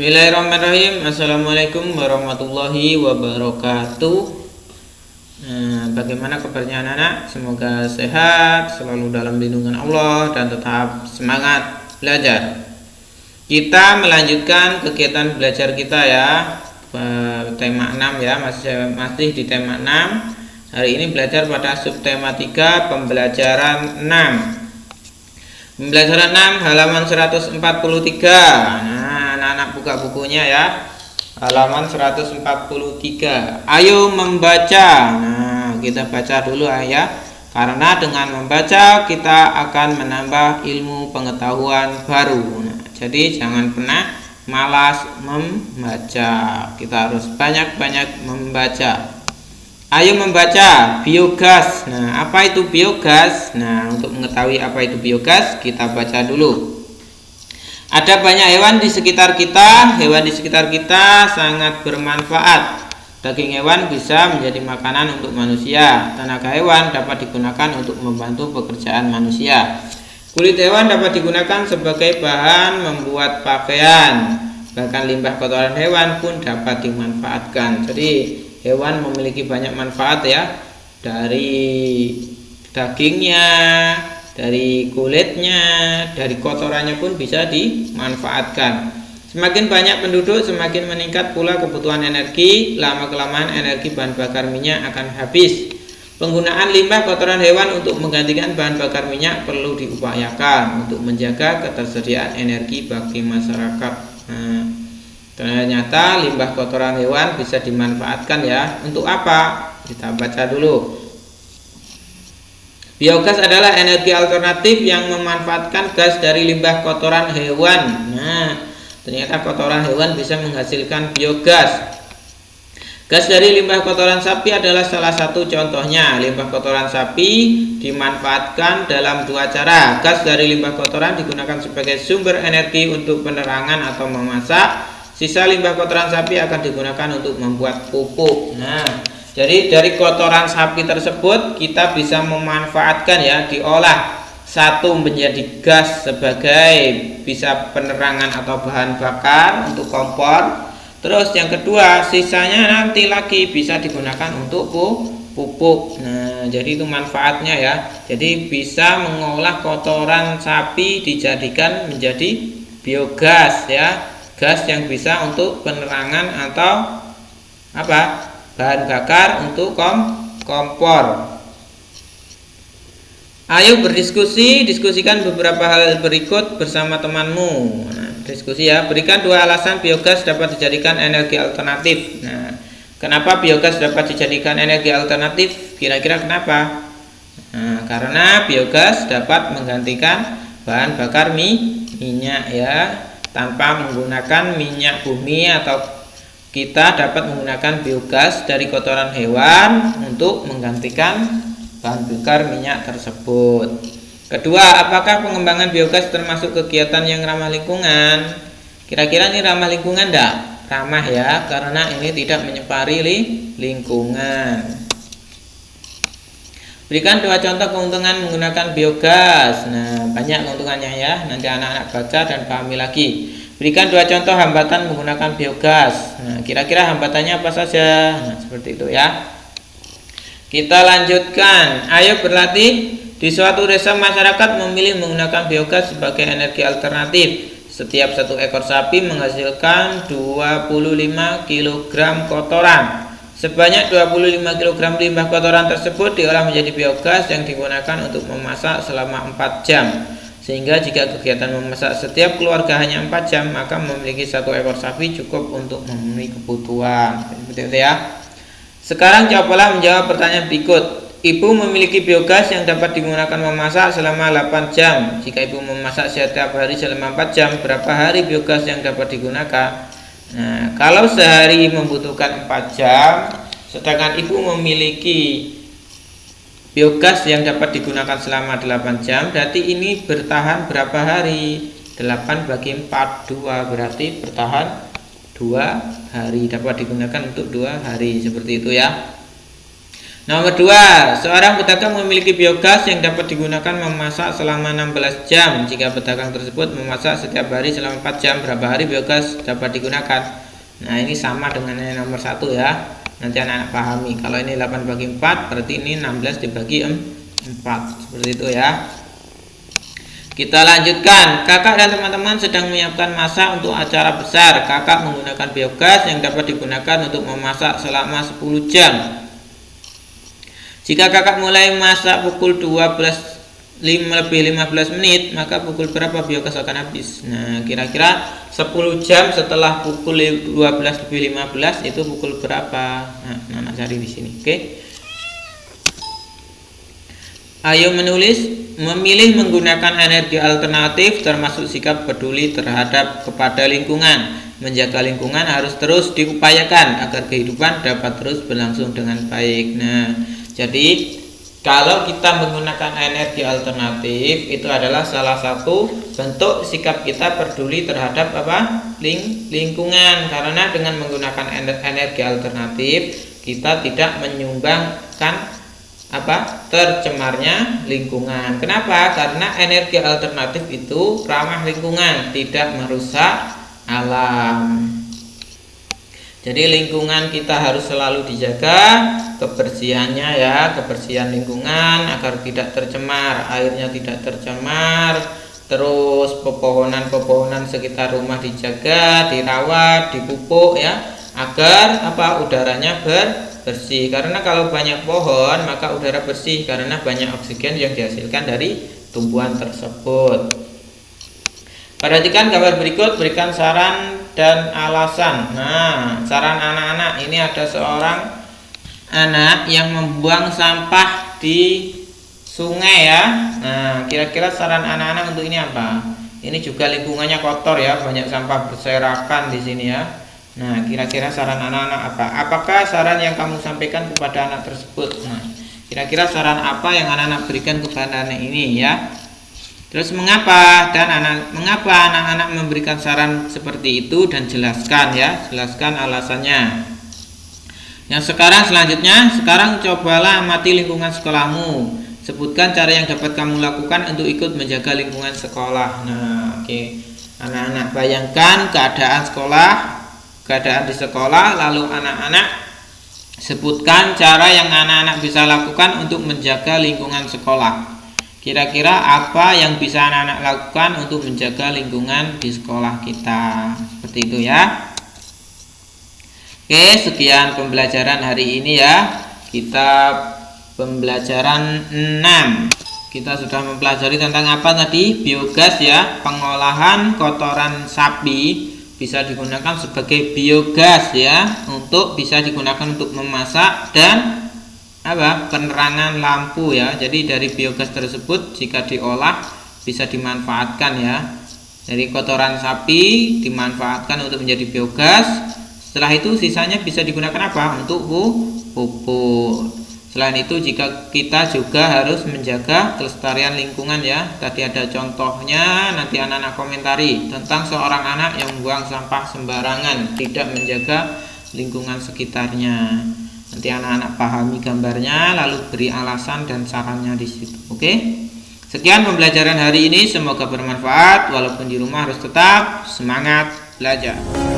Bismillahirrahmanirrahim. Assalamualaikum warahmatullahi wabarakatuh. Bagaimana kabarnya anak-anak? Semoga sehat, selalu dalam lindungan Allah, dan tetap semangat belajar. Kita melanjutkan kegiatan belajar kita ya, tema 6 ya, masih di tema 6. Hari ini belajar pada subtema 3, pembelajaran 6. Pembelajaran 6 halaman 143. Anak-anak buka bukunya ya, halaman 143. Ayo membaca. Kita baca dulu ya, karena dengan membaca kita akan menambah ilmu pengetahuan baru. Jadi jangan pernah malas membaca, kita harus banyak-banyak membaca. Ayo membaca biogas. Apa itu biogas? Untuk mengetahui apa itu biogas, kita baca dulu. Ada banyak hewan di sekitar kita. Hewan di sekitar kita sangat bermanfaat. Daging hewan bisa menjadi makanan untuk manusia. Tenaga hewan dapat digunakan untuk membantu pekerjaan manusia. Kulit hewan dapat digunakan sebagai bahan membuat pakaian. Bahkan limbah kotoran hewan pun dapat dimanfaatkan. Jadi hewan memiliki banyak manfaat ya, dari dagingnya, dari kulitnya, dari kotorannya pun bisa dimanfaatkan. Semakin banyak penduduk, semakin meningkat pula kebutuhan energi. Lama-kelamaan energi bahan bakar minyak akan habis. Penggunaan limbah kotoran hewan untuk menggantikan bahan bakar minyak perlu diupayakan untuk menjaga ketersediaan energi bagi masyarakat. Ternyata limbah kotoran hewan bisa dimanfaatkan ya. Untuk apa? Kita baca dulu. Biogas adalah energi alternatif yang memanfaatkan gas dari limbah kotoran hewan. Ternyata kotoran hewan bisa menghasilkan biogas. Gas dari limbah kotoran sapi adalah salah satu contohnya. Limbah kotoran sapi dimanfaatkan dalam dua cara. Gas dari limbah kotoran digunakan sebagai sumber energi untuk penerangan atau memasak. Sisa limbah kotoran sapi akan digunakan untuk membuat pupuk. Jadi dari kotoran sapi tersebut kita bisa memanfaatkan ya, diolah satu menjadi gas sebagai bisa penerangan atau bahan bakar untuk kompor. Terus yang kedua, sisanya nanti lagi bisa digunakan untuk pupuk. Jadi itu manfaatnya ya. Jadi bisa mengolah kotoran sapi dijadikan menjadi biogas ya. Gas yang bisa untuk penerangan atau bahan bakar untuk kompor. Ayo berdiskusi, diskusikan beberapa hal berikut bersama temanmu. Diskusi ya, berikan dua alasan biogas dapat dijadikan energi alternatif. Kenapa biogas dapat dijadikan energi alternatif? Kira-kira kenapa? Karena biogas dapat menggantikan bahan bakar minyak ya. Tanpa menggunakan minyak bumi, atau kita dapat menggunakan biogas dari kotoran hewan untuk menggantikan bahan bakar minyak tersebut. Kedua, apakah pengembangan biogas termasuk kegiatan yang ramah lingkungan? Kira-kira ini ramah lingkungan enggak? Ramah ya, karena ini tidak menyepari lingkungan. Berikan dua contoh keuntungan menggunakan biogas. Banyak keuntungannya ya. Nanti anak-anak baca dan pahami lagi. Berikan dua contoh hambatan menggunakan biogas. Kira-kira hambatannya apa saja? Seperti itu ya. Kita lanjutkan. Ayo berlatih. Di suatu desa masyarakat memilih menggunakan biogas sebagai energi alternatif. Setiap satu ekor sapi menghasilkan 25 kg kotoran. Sebanyak 25 kg limbah kotoran tersebut diolah menjadi biogas yang digunakan untuk memasak selama 4 jam. Sehingga jika kegiatan memasak setiap keluarga hanya 4 jam, maka memiliki satu ekor sapi cukup untuk memenuhi kebutuhan. Betul ya. Sekarang cobalah menjawab pertanyaan berikut. Ibu memiliki biogas yang dapat digunakan memasak selama 8 jam. Jika ibu memasak setiap hari selama 4 jam, berapa hari biogas yang dapat digunakan? Kalau sehari membutuhkan 4 jam, sedangkan ibu memiliki biogas yang dapat digunakan selama 8 jam, berarti ini bertahan berapa hari? 8 bagi 4, 2, berarti bertahan 2 hari, dapat digunakan untuk 2 hari, seperti itu ya. Nomor 2, seorang pedagang memiliki biogas yang dapat digunakan memasak selama 16 jam. Jika pedagang tersebut memasak setiap hari selama 4 jam, berapa hari biogas dapat digunakan? Nah, ini sama dengan yang nomor 1 ya. Nanti anak-anak pahami. Kalau ini 8 bagi 4, berarti ini 16 dibagi 4. Seperti itu ya. Kita lanjutkan. Kakak dan teman-teman sedang menyiapkan masak untuk acara besar. Kakak menggunakan biogas yang dapat digunakan untuk memasak selama 10 jam. Jika kakak mulai masak pukul 12:15 menit, maka pukul berapa biogas akan habis? Nah, kira-kira 10 jam setelah pukul 12:15 itu pukul berapa? Nah, anak cari di sini. Oke. Ayo menulis. Memilih menggunakan energi alternatif termasuk sikap peduli terhadap kepada lingkungan. Menjaga lingkungan harus terus diupayakan agar kehidupan dapat terus berlangsung dengan baik. Nah, jadi kalau kita menggunakan energi alternatif itu adalah salah satu bentuk sikap kita peduli terhadap lingkungan, karena dengan menggunakan energi alternatif kita tidak menyumbangkan tercemarnya lingkungan. Kenapa? Karena energi alternatif itu ramah lingkungan, tidak merusak alam. Jadi lingkungan kita harus selalu dijaga kebersihannya ya, kebersihan lingkungan agar tidak tercemar, airnya tidak tercemar. Terus pepohonan sekitar rumah dijaga, dirawat, dipupuk ya, agar udaranya bersih. Karena kalau banyak pohon maka udara bersih karena banyak oksigen yang dihasilkan dari tumbuhan tersebut. Perhatikan gambar berikut, berikan saran dan alasan. Nah, saran anak-anak, ini ada seorang anak yang membuang sampah di sungai ya. Nah, kira-kira saran anak-anak untuk ini apa? Ini juga lingkungannya kotor ya, banyak sampah berserakan di sini ya. Nah, kira-kira saran anak-anak apa? Apakah saran yang kamu sampaikan kepada anak tersebut? Nah, kira-kira saran apa yang anak-anak berikan kepada anak ini ya? Terus mengapa anak-anak memberikan saran seperti itu, dan jelaskan ya, jelaskan alasannya. Yang selanjutnya, cobalah amati lingkungan sekolahmu. Sebutkan cara yang dapat kamu lakukan untuk ikut menjaga lingkungan sekolah. Nah, oke. Anak-anak bayangkan keadaan di sekolah, lalu anak-anak sebutkan cara yang anak-anak bisa lakukan untuk menjaga lingkungan sekolah. Kira-kira apa yang bisa anak-anak lakukan untuk menjaga lingkungan di sekolah kita? Seperti itu ya. Oke, sekian pembelajaran hari ini ya. Kita pembelajaran 6. Kita sudah mempelajari tentang apa tadi? Biogas ya, pengolahan kotoran sapi bisa digunakan sebagai biogas ya, bisa digunakan untuk memasak dan penerangan lampu ya. Jadi dari biogas tersebut jika diolah bisa dimanfaatkan ya. Dari kotoran sapi dimanfaatkan untuk menjadi biogas. Setelah itu sisanya bisa digunakan untuk pupuk. Selain itu jika kita juga harus menjaga kelestarian lingkungan ya. Tadi ada contohnya, nanti anak-anak komentari tentang seorang anak yang membuang sampah sembarangan, tidak menjaga lingkungan sekitarnya. Nanti anak-anak pahami gambarnya, lalu beri alasan dan sarannya di situ. Oke? Sekian pembelajaran hari ini, semoga bermanfaat. Walaupun di rumah harus tetap semangat belajar.